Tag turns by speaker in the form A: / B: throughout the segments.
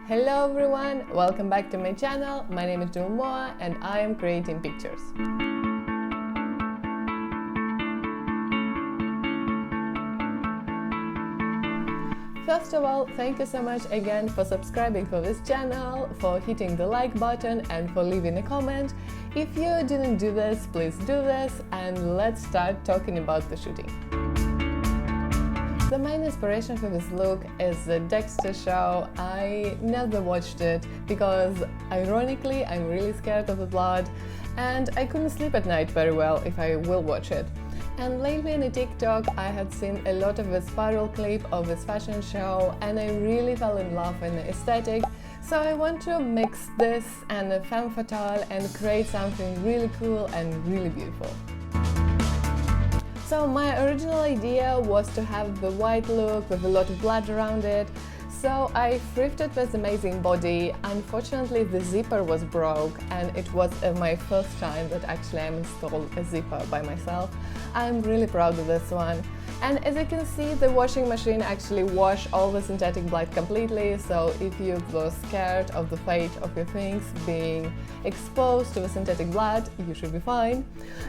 A: Hello everyone, welcome back to my channel. My name is Moa and I am creating pictures. First of all, thank you so much again for subscribing for this channel, for hitting the like button and for leaving a comment. If you didn't do this, please do this and let's start talking about the shooting. The main inspiration for this look is the Dexter show. I never watched it because, ironically, I'm really scared of the blood and I couldn't sleep at night very well if I will watch it. And lately in a TikTok I had seen a lot of this viral clip of this fashion show and I really fell in love with the aesthetic. So I want to mix this and a femme fatale and create something really cool and really beautiful. So my original idea was to have the white look with a lot of blood around it. So I thrifted this amazing body. Unfortunately, the zipper was broke and it was my first time that actually I installed a zipper by myself. I'm really proud of this one. And as you can see, the washing machine actually washed all the synthetic blood completely, so if you were scared of the fate of your things being exposed to the synthetic blood, you should be fine.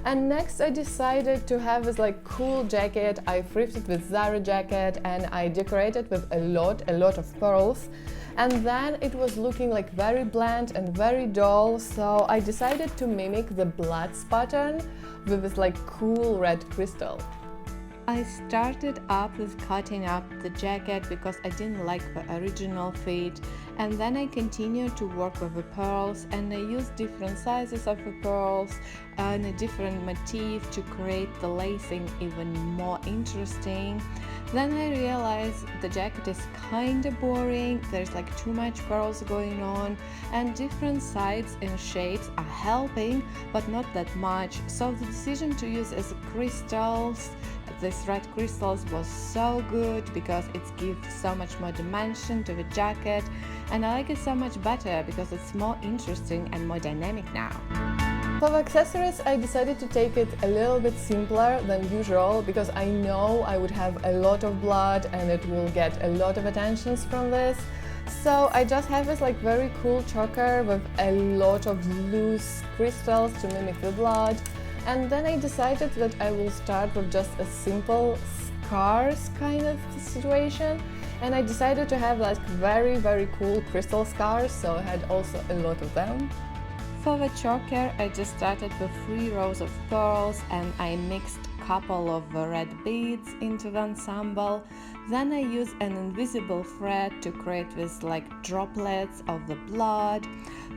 A: And next I decided to have this cool jacket. I thrifted with Zara jacket and I decorated with a lot of pearls. And then it was looking very bland and very dull, so I decided to mimic the blood pattern with this cool red crystal.
B: I started up with cutting up the jacket because I didn't like the original fit, and then I continued to work with the pearls and I used different sizes of the pearls and a different motif to create the lacing even more interesting. Then I realized the jacket is kinda boring, there's too much pearls going on and different sides and shapes are helping but not that much, so the decision to use as crystals, this red crystals, was so good because it gives so much more dimension to the jacket and I like it so much better because it's more interesting and more dynamic now.
A: For the accessories, I decided to take it a little bit simpler than usual because I know I would have a lot of blood and it will get a lot of attentions from this. So I just have this very cool choker with a lot of loose crystals to mimic the blood. And then I decided that I will start with just a simple scars kind of situation. And I decided to have very cool crystal scars, so I had also a lot of them.
B: For the choker, I just started with 3 rows of pearls and I mixed a couple of red beads into the ensemble. Then I used an invisible thread to create these droplets of the blood.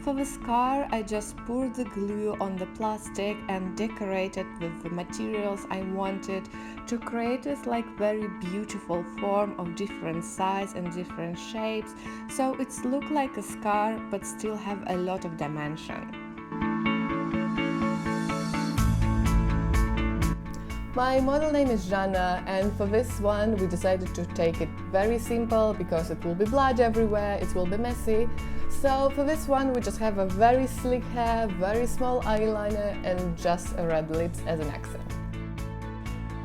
B: For the scar, I just poured the glue on the plastic and decorated with the materials I wanted to create this very beautiful form of different size and different shapes, so it's look like a scar but still have a lot of dimension.
A: My model name is Jana and for this one we decided to take it very simple because it will be blood everywhere, it will be messy. So for this one we just have a very slick hair, very small eyeliner and just a red lips as an accent.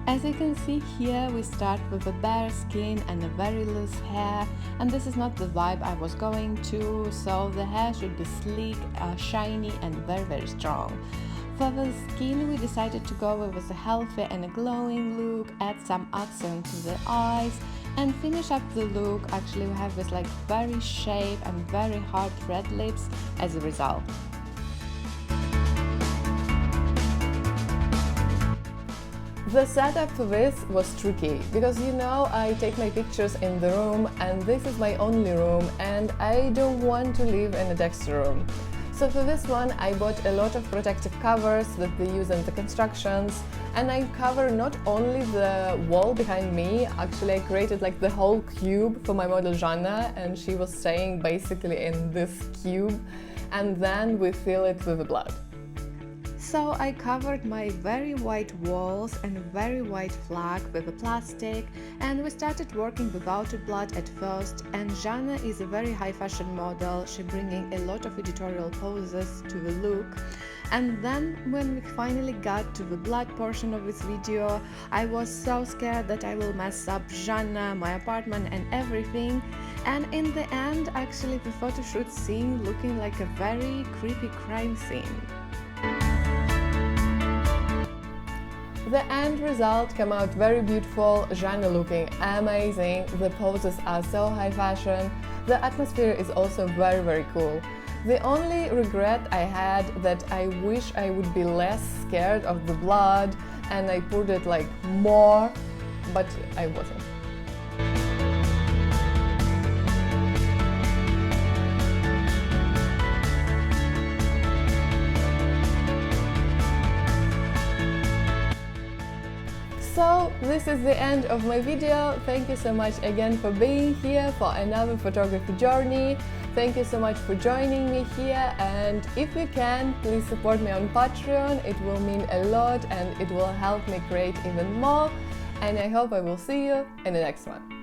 B: As you can see here, we start with a bare skin and a very loose hair, and this is not the vibe I was going to, so the hair should be sleek, shiny and very strong. For the skin, we decided to go with a healthy and a glowing look, add some accent to the eyes and finish up the look. Actually, we have this very sharp and very hard red lips as a result.
A: The setup for this was tricky because I take my pictures in the room and this is my only room and I don't want to live in a Dexter room. So for this one I bought a lot of protective covers that they use in the constructions and I cover not only the wall behind me, actually I created the whole cube for my model Jana and she was staying basically in this cube and then we fill it with the blood.
B: So I covered my very white walls and very white flag with the plastic and we started working without the blood at first, and Jana is a very high fashion model, she bringing a lot of editorial poses to the look. And then when we finally got to the blood portion of this video, I was so scared that I will mess up Jana, my apartment and everything. And in the end, actually the photo shoot scene looking like a very creepy crime scene.
A: The end result came out very beautiful, genre looking amazing, the poses are so high fashion, the atmosphere is also very cool. The only regret I had that I wish I would be less scared of the blood and I poured it like more, but I wasn't. So this is the end of my video. Thank you so much again for being here for another photography journey. Thank you so much for joining me here, and if you can, please support me on Patreon. It will mean a lot and it will help me create even more, and I hope I will see you in the next one.